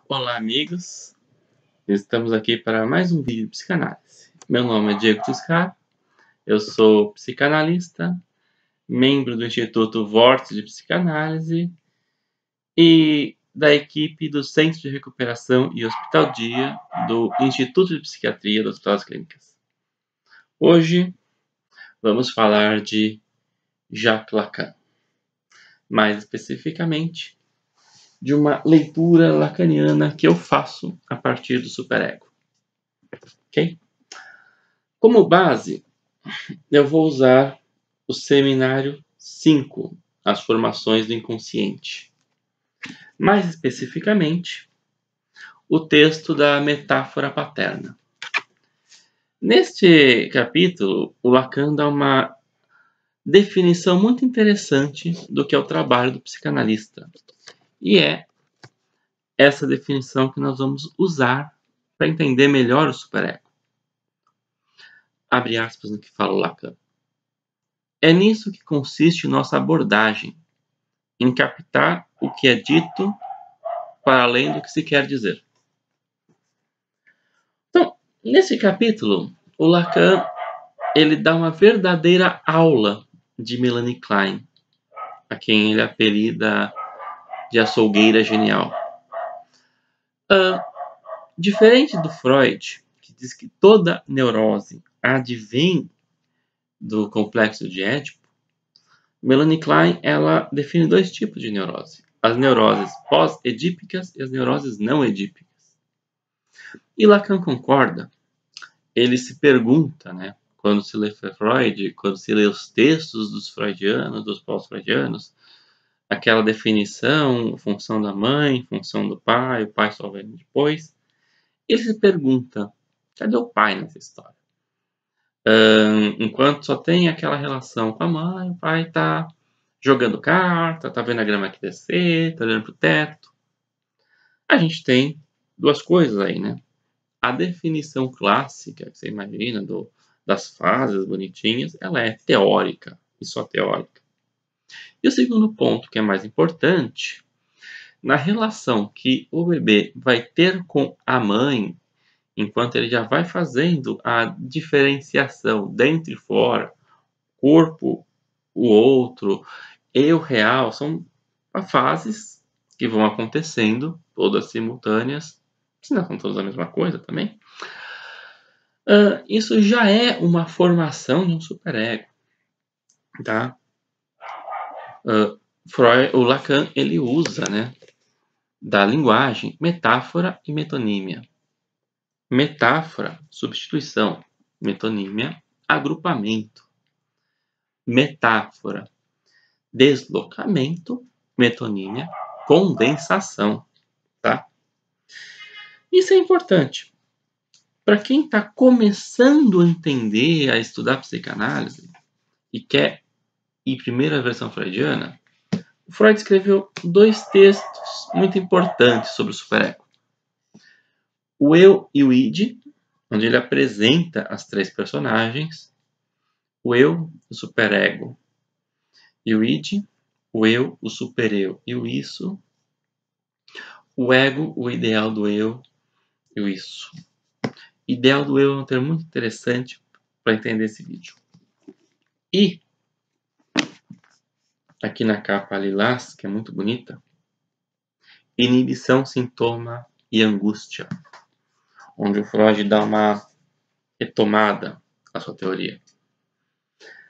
Olá, amigos. Estamos aqui para mais um vídeo de psicanálise. Meu nome é Diego Tiscar, eu sou psicanalista, membro do Instituto Vórtice de Psicanálise e da equipe do Centro de Recuperação e Hospital Dia do Instituto de Psiquiatria do Hospital das Clínicas. Hoje vamos falar de Jacques Lacan, mais especificamente de uma leitura lacaniana que eu faço a partir do superego. Ok? Como base, eu vou usar o seminário 5, As Formações do Inconsciente. Mais especificamente, o texto da metáfora paterna. Neste capítulo, o Lacan dá uma definição muito interessante do que é o trabalho do psicanalista. E é essa definição que nós vamos usar para entender melhor o superego. Abre aspas no que fala o Lacan. É nisso que consiste nossa abordagem, em captar o que é dito para além do que se quer dizer. Então, nesse capítulo, o Lacan ele dá uma verdadeira aula de Melanie Klein, a quem ele apelida de açougueira genial. Diferente do Freud, que diz que toda neurose advém do complexo de Édipo, Melanie Klein ela define dois tipos de neurose: as neuroses pós-edípicas e as neuroses não edípicas. E Lacan concorda. Ele se pergunta, né, quando se lê Freud, quando se lê os textos dos freudianos, dos pós-freudianos, aquela definição, função da mãe, função do pai, o pai só vem depois, ele se pergunta, cadê o pai nessa história? Enquanto só tem aquela relação com a mãe, o pai está jogando carta, está vendo a grama crescer, está olhando para o teto. A gente tem duas coisas aí, né? A definição clássica, que você imagina, das fases bonitinhas, ela é teórica, e só teórica. E o segundo ponto, que é mais importante, na relação que o bebê vai ter com a mãe, enquanto ele já vai fazendo a diferenciação dentro e fora, corpo, o outro, eu real, são fases que vão acontecendo, todas simultâneas, se não são todas a mesma coisa também. Isso já é uma formação de um superego, tá? O Lacan ele usa, né, da linguagem metáfora e metonímia. Metáfora, substituição. Metonímia, agrupamento. Metáfora, deslocamento. Metonímia, condensação, tá? Isso é importante. Para quem está começando a entender, a estudar psicanálise e quer ir primeiro à versão freudiana, o Freud escreveu dois textos muito importantes sobre o superego. O Eu e o Id, onde ele apresenta as três personagens, o Eu, o superego e o Id, o Eu, o supereu e o Isso, o Ego, o ideal do Eu e o Isso. Ideal do Eu é um termo muito interessante para entender esse vídeo. E aqui na capa lilás, que é muito bonita, inibição, sintoma e angústia, onde o Freud dá uma retomada à sua teoria.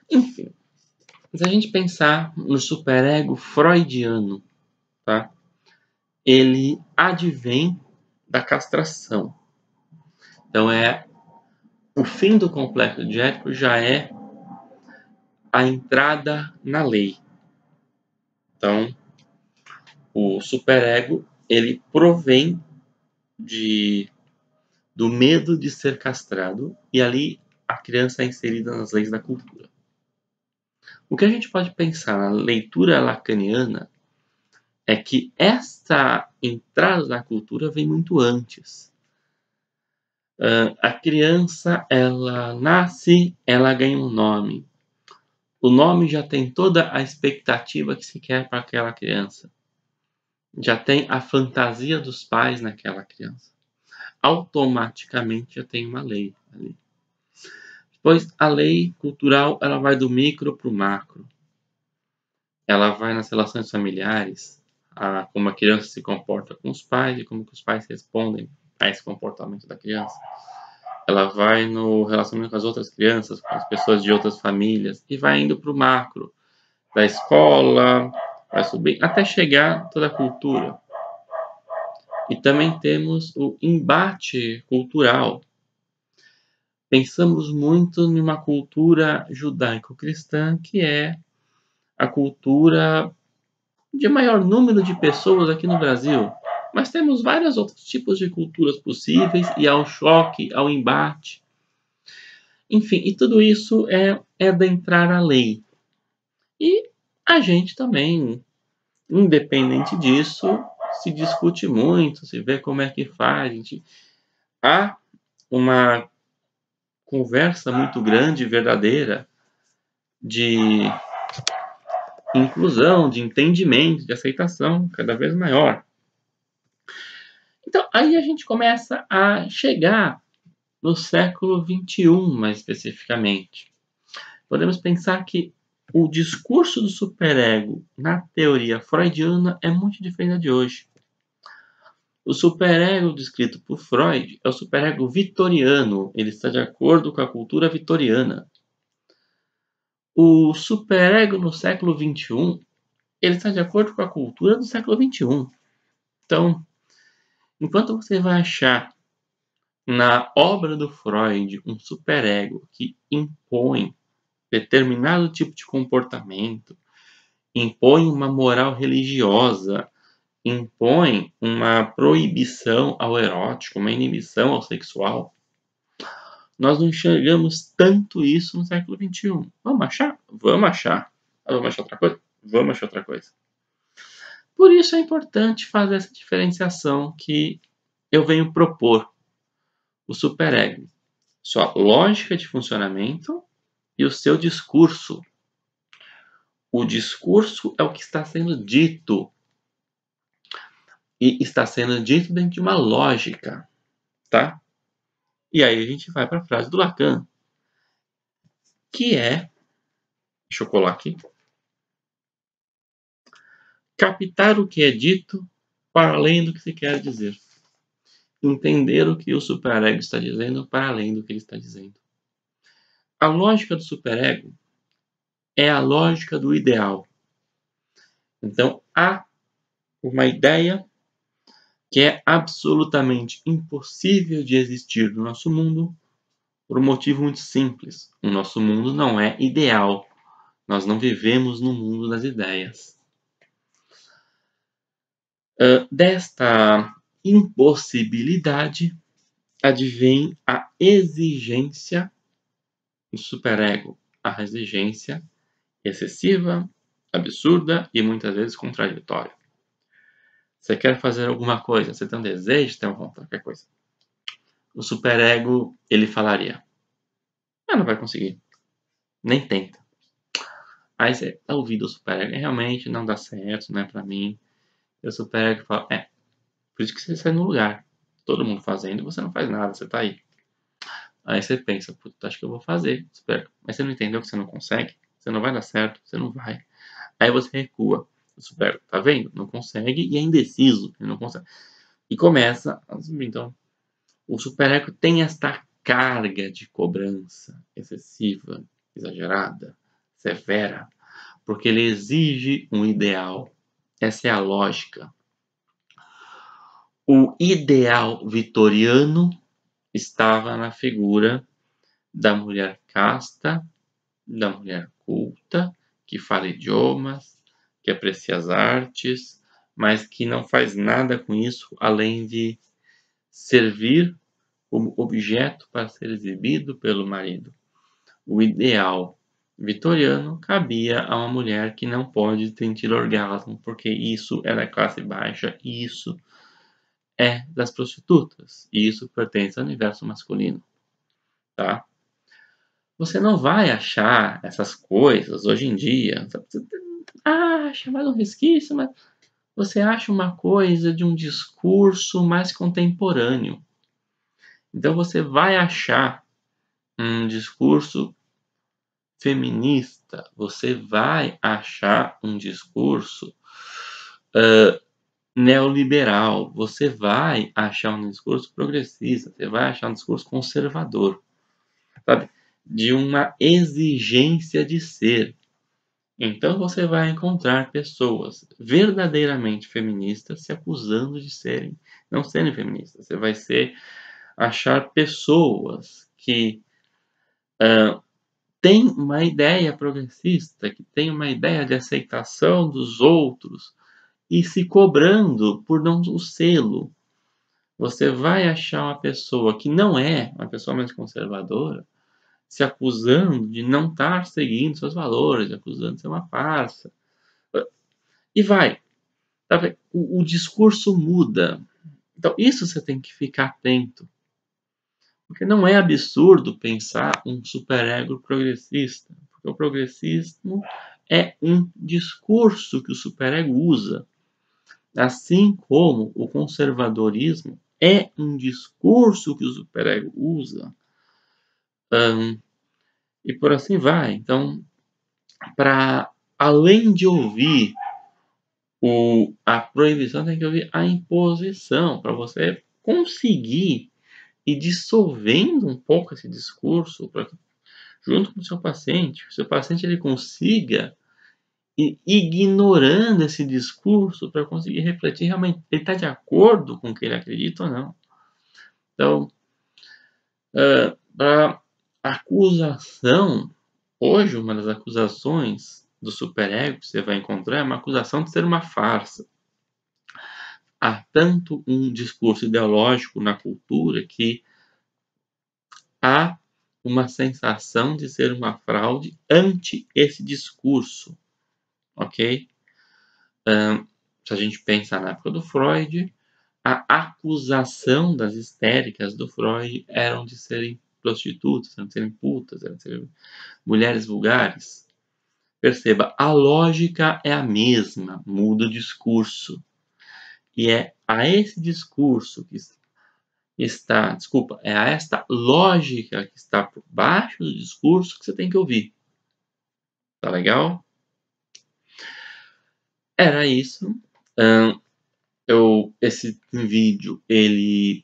Enfim, se a gente pensar no superego freudiano, tá? Ele advém da castração. Então o fim do complexo de Édipo já é a entrada na lei. Então, o superego ele provém do medo de ser castrado e ali a criança é inserida nas leis da cultura. O que a gente pode pensar na leitura lacaniana é que esta entrada na cultura vem muito antes. A criança, ela nasce, ela ganha um nome. O nome já tem toda a expectativa que se quer para aquela criança. já tem a fantasia dos pais naquela criança. Automaticamente já tem uma lei ali. Depois, a lei cultural, ela vai do micro para o macro. Ela vai nas relações familiares, como a criança se comporta com os pais e como que os pais respondem a esse comportamento da criança. Ela vai no relacionamento com as outras crianças, com as pessoas de outras famílias, e vai indo para o macro, da escola, vai subir, até chegar toda a cultura. E também temos o embate cultural. Pensamos muito em uma cultura judaico-cristã, que é a cultura de maior número de pessoas aqui no Brasil. Mas temos vários outros tipos de culturas possíveis, e ao choque, ao embate. Enfim, e tudo isso é adentrar a lei. E a gente também, independente disso, se discute muito, se vê como é que faz. Há uma conversa muito grande, verdadeira, de inclusão, de entendimento, de aceitação cada vez maior. Então, aí a gente começa a chegar no século XXI, mais especificamente. Podemos pensar que o discurso do superego na teoria freudiana é muito diferente de hoje. O superego descrito por Freud é o superego vitoriano, ele está de acordo com a cultura vitoriana. O superego no século XXI, ele está de acordo com a cultura do século XXI. Então, enquanto você vai achar na obra do Freud um superego que impõe determinado tipo de comportamento, impõe uma moral religiosa, impõe uma proibição ao erótico, uma inibição ao sexual, nós não enxergamos tanto isso no século XXI. Vamos achar? Vamos achar. Vamos achar outra coisa? Vamos achar outra coisa. Por isso é importante fazer essa diferenciação que eu venho propor. O superego, sua lógica de funcionamento e o seu discurso. O discurso é o que está sendo dito. E está sendo dito dentro de uma lógica, tá? E aí a gente vai para a frase do Lacan, que é, deixa eu colar aqui, captar o que é dito para além do que se quer dizer. Entender o que o superego está dizendo para além do que ele está dizendo. A lógica do superego é a lógica do ideal. Então, há uma ideia que é absolutamente impossível de existir no nosso mundo por um motivo muito simples. O nosso mundo não é ideal. Nós não vivemos no mundo das ideias. Desta impossibilidade advém a exigência do superego, a exigência excessiva, absurda e muitas vezes contraditória. Você quer fazer alguma coisa, você tem um desejo, tem uma vontade, qualquer coisa. O superego, ele falaria: não vai conseguir, nem tenta. Aí você ouvir do superego, realmente não dá certo, não é pra mim. E o superego fala: por isso que você sai no lugar. Todo mundo fazendo e você não faz nada, você tá aí. Aí você pensa: puta, acho que eu vou fazer, superego. Mas você não entendeu que você não consegue, você não vai dar certo, você não vai. Aí você recua. O superego, tá vendo? Não consegue e é indeciso, ele não consegue. E começa a subir. Então, o superego tem esta carga de cobrança excessiva, exagerada, severa, porque ele exige um ideal. Essa é a lógica. O ideal vitoriano estava na figura da mulher casta, da mulher culta, que fala idiomas, que aprecia as artes, mas que não faz nada com isso além de servir como objeto para ser exibido pelo marido. O ideal vitoriano cabia a uma mulher que não pode sentir orgasmo, porque isso é da classe baixa e isso é das prostitutas, e isso pertence ao universo masculino, tá? Você não vai achar essas coisas hoje em dia. Você acha mais um resquício, mas você acha uma coisa de um discurso mais contemporâneo. Então você vai achar um discurso feminista, você vai achar um discurso neoliberal, você vai achar um discurso progressista, você vai achar um discurso conservador, sabe? De uma exigência de ser. Então você vai encontrar pessoas verdadeiramente feministas se acusando de não serem feministas. Você vai achar pessoas que têm uma ideia progressista, que têm uma ideia de aceitação dos outros e se cobrando por não o sê-lo. Você vai achar uma pessoa que não é uma pessoa mais conservadora se acusando de não estar seguindo seus valores, acusando de ser uma farsa. E vai. Sabe? O discurso muda. Então, isso você tem que ficar atento. Porque não é absurdo pensar um superego progressista. Porque o progressismo é um discurso que o superego usa. Assim como o conservadorismo é um discurso que o superego usa. E por assim vai. Então, para além de ouvir a proibição, tem que ouvir a imposição, para você conseguir ir dissolvendo um pouco esse discurso, junto com o seu paciente, que o seu paciente ele consiga ir ignorando esse discurso para conseguir refletir realmente ele está de acordo com o que ele acredita ou não. Então, a acusação, hoje uma das acusações do superego que você vai encontrar é uma acusação de ser uma farsa. Há tanto um discurso ideológico na cultura que há uma sensação de ser uma fraude ante esse discurso, ok? Se a gente pensar na época do Freud, a acusação das histéricas do Freud eram de serem prostitutas, eram de serem putas, eram de serem mulheres vulgares. Perceba, a lógica é a mesma, muda o discurso. E é a esse discurso que é a esta lógica que está por baixo do discurso que você tem que ouvir. Tá legal? Era isso. Esse vídeo, ele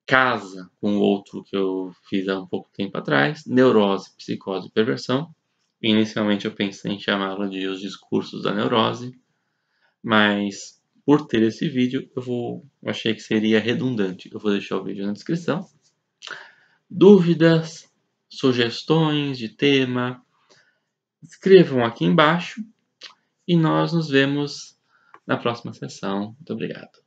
casa com o outro que eu fiz há um pouco tempo atrás, Neurose, Psicose e Perversão. Inicialmente eu pensei em chamá-lo de Os Discursos da Neurose, mas por ter esse vídeo, eu achei que seria redundante. Eu vou deixar o vídeo na descrição. Dúvidas, sugestões de tema, escrevam aqui embaixo e nós nos vemos na próxima sessão. Muito obrigado.